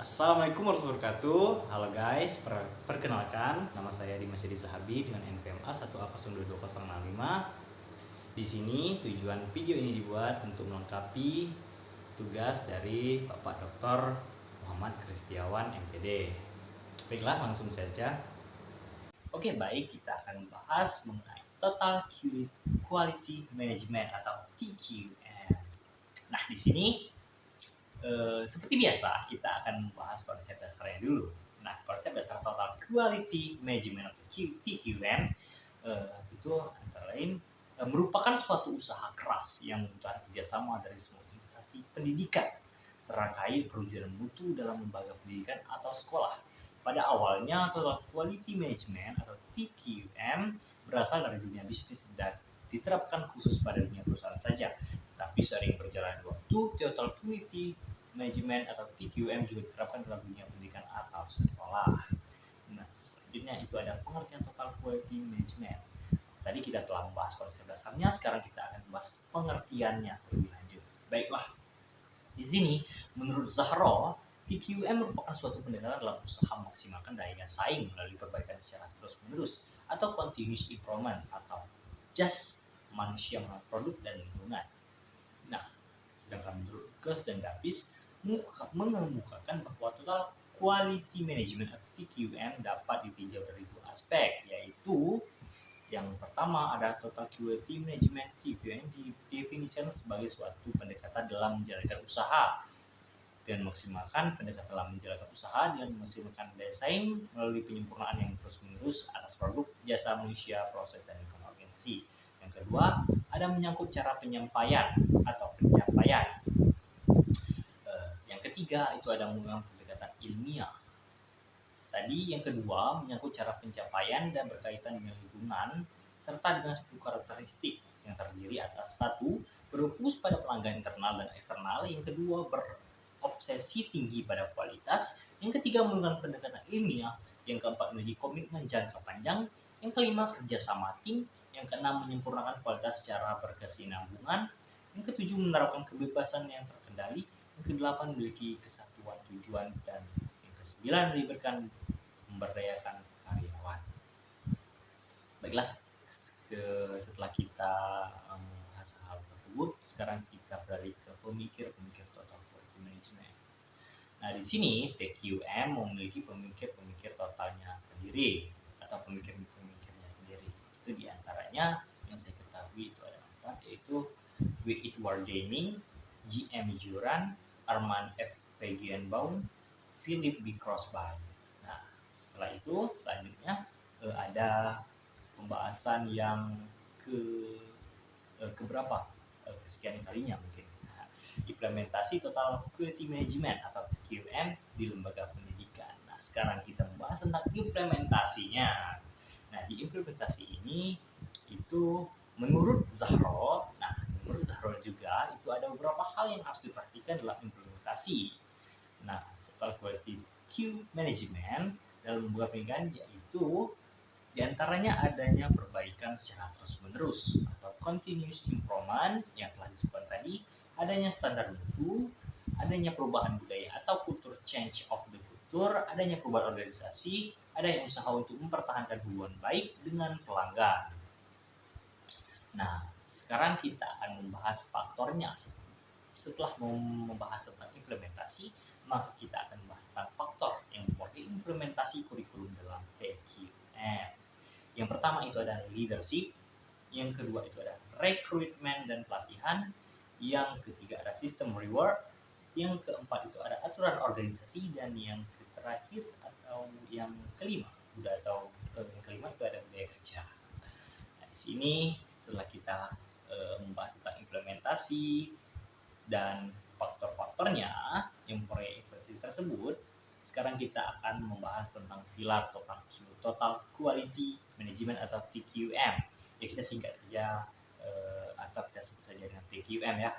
Assalamualaikum warahmatullahi wabarakatuh. Halo guys, perkenalkan nama saya Dimas Yedi Zahabi dengan NPMA 1A022065. Di sini tujuan video ini dibuat untuk melengkapi tugas dari Bapak Dr. Muhammad Kristiawan MPD. Baiklah, langsung saja. Oke, baik, kita akan membahas mengenai Total Quality Management atau TQM. Nah, di sini seperti biasa kita akan membahas konsep dasarnya dulu. Nah, konsep dasar Total Quality Management atau TQM itu antara lain merupakan suatu usaha keras yang membutuhkan kerjasama dari semua instansi pendidikan terkait perwujudan mutu dalam lembaga pendidikan atau sekolah. Pada awalnya, Total Quality Management atau TQM berasal dari dunia bisnis dan diterapkan khusus pada dunia perusahaan saja. Tapi sering berjalan waktu, Total Quality Management atau TQM juga diterapkan dalam dunia pendidikan atau sekolah. Nah, selanjutnya itu ada pengertian Total Quality Management. Tadi kita telah membahas konsep dasarnya, sekarang kita akan membahas pengertiannya lebih lanjut. Baiklah, di sini menurut Zahro, TQM merupakan suatu pendekatan dalam usaha memaksimalkan daya saing melalui perbaikan secara terus-menerus atau continuous improvement atau just manusia melalui produk dan lingkungan. Nah, sedangkan menurut Gus dan Davis mengemukakan bahwa total quality management atau TQM dapat ditinjau dari dua aspek, yaitu yang pertama ada total quality management TQM didefinisikan sebagai suatu pendekatan dalam menjalankan usaha dan maksimalkan pendekatan dalam menjalankan usaha dan memaksimalkan daya saing melalui penyempurnaan yang terus-menerus atas produk, jasa manusia, proses, dan organisasi. Yang kedua, ada menyangkut cara penyampaian atau pencapaian. Yang ketiga, itu ada menggunakan pendekatan ilmiah. Tadi yang kedua menyangkut cara pencapaian dan berkaitan dengan lingkungan serta dengan 10 karakteristik yang terdiri atas satu, berfokus pada pelanggan internal dan eksternal. Yang kedua, berobsesi tinggi pada kualitas. Yang ketiga, menggunakan pendekatan ilmiah. Yang keempat, memiliki komitmen jangka panjang. Yang kelima, kerjasama tim. Yang keenam, menyempurnakan kualitas secara berkesinambungan. Yang ketujuh, menerapkan kebebasan yang terkendali. Yang kedelapan, memiliki kesatuan tujuan. Dan yang kesembilan, melibatkan memberdayakan karyawan. Baiklah, setelah kita membahas hal tersebut, sekarang kita beralih ke pemikir total quality management. Nah, di sini TQM memiliki pemikir totalnya sendiri atau pemikirnya sendiri. Itu diantaranya yang saya ketahui itu ada empat, yaitu W. Edward Deming, G.M. Juran, Armand F. Feigenbaum, Philip B. Crosby. Nah, setelah itu selanjutnya ada pembahasan yang keberapa kesekian kalinya mungkin. Nah, implementasi total quality management atau TQM di lembaga pendidikan. Nah, sekarang kita membahas tentang implementasinya. Nah, di implementasi ini itu menurut Zahro juga itu ada beberapa hal yang harus diperhatikan dalam implementasi. Nah, total quality Q management dalam lembaga pendidikan yaitu diantaranya adanya perbaikan secara terus-menerus atau continuous improvement yang telah disebutkan tadi, adanya standar mutu, adanya perubahan budaya atau kultur change of the culture, adanya perubahan organisasi, adanya usaha untuk mempertahankan hubungan baik dengan pelanggan. Nah, sekarang kita akan membahas faktornya. Setelah membahas tentang implementasi, maka kita akan membahas tentang faktor yang mempengaruhi implementasi kurikulum dalam TQM. Yang pertama itu ada leadership, yang kedua itu ada recruitment dan pelatihan, yang ketiga ada sistem reward, yang keempat itu ada aturan organisasi, dan yang terakhir atau yang kelima itu ada budaya kerja. Nah, di sini setelah kita membahas tentang implementasi dan faktor-faktornya yang mempengaruhi implementasi tersebut, sekarang kita akan membahas tentang pilar total quality management atau TQM. Ya, kita singkat saja atau kita sebut saja dengan TQM ya.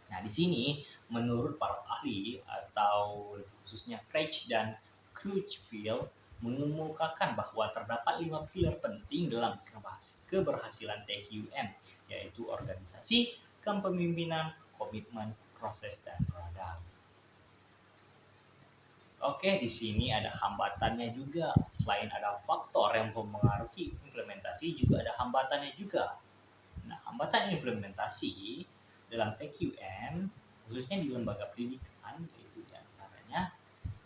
Nah, di sini menurut para ahli atau khususnya Craig dan Crutchfield mengemukakan bahwa terdapat 5 pilar penting dalam keberhasilan TQM, yaitu organisasi, kepemimpinan, komitmen, proses, dan produk. Oke, di sini ada hambatannya juga. Selain ada faktor yang mempengaruhi implementasi, juga ada hambatannya juga. Nah, hambatan implementasi dalam TQN, khususnya di lembaga pendidikan, itu diantaranya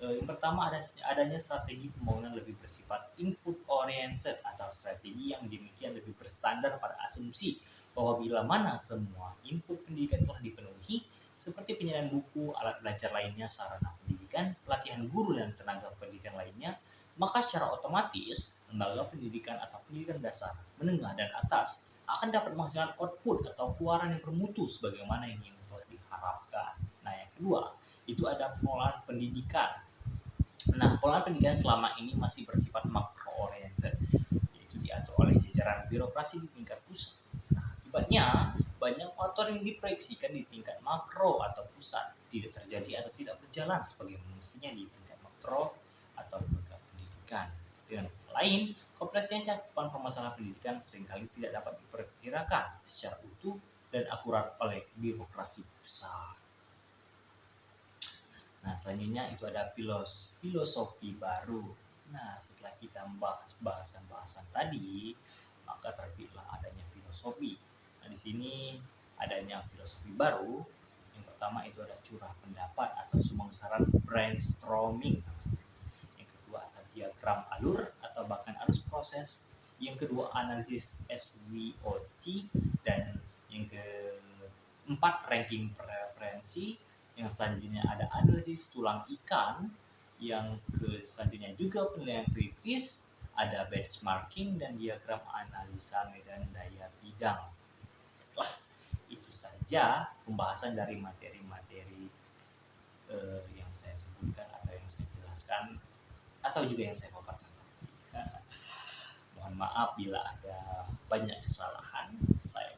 yang pertama adanya strategi pembangunan lebih bersifat input oriented atau strategi yang demikian lebih berstandar pada asumsi bahwa bila mana semua input pendidikan telah dipenuhi seperti penyediaan buku, alat belajar lainnya, sarana pendidikan, pelatihan guru dan tenaga pendidikan lainnya, maka secara otomatis lembaga pendidikan atau pendidikan dasar, menengah dan atas akan dapat menghasilkan output atau keluaran yang bermutu sebagaimana yang telah diharapkan. Nah, yang kedua, itu ada pengelolaan pendidikan. Nah, pengelolaan pendidikan selama ini masih bersifat makro oriented, yaitu diatur oleh jajaran birokrasi di tingkat pusat. Nah, akibatnya banyak faktor yang diproyeksikan di tingkat makro atau pusat tidak terjadi atau tidak berjalan sebagai mestinya di tingkat makro atau lembaga pendidikan. Dengan lain, kompleksnya cakupan permasalahan pendidikan seringkali tidak dapat diperkirakan secara utuh dan akurat oleh birokrasi pusat. Nah, selanjutnya itu ada filosofi baru. Nah, setelah kita membahas bahasan-bahasan tadi, maka terbitlah adanya filosofi. Nah, di sini adanya filosofi baru. Yang pertama itu ada curah pendapat atau sumbang saran brainstorming. Yang kedua ada diagram alur atau bahkan arus proses. Yang kedua analisis SWOT, dan yang keempat ranking preferensi. Yang selanjutnya ada analisis tulang ikan. Yang selanjutnya juga penilaian kritis, ada benchmarking dan diagram analisa medan daya bidang. Wah, itu saja pembahasan dari materi-materi yang saya sebutkan atau yang saya jelaskan atau juga yang saya paparkan. Mohon maaf bila ada banyak kesalahan. Saya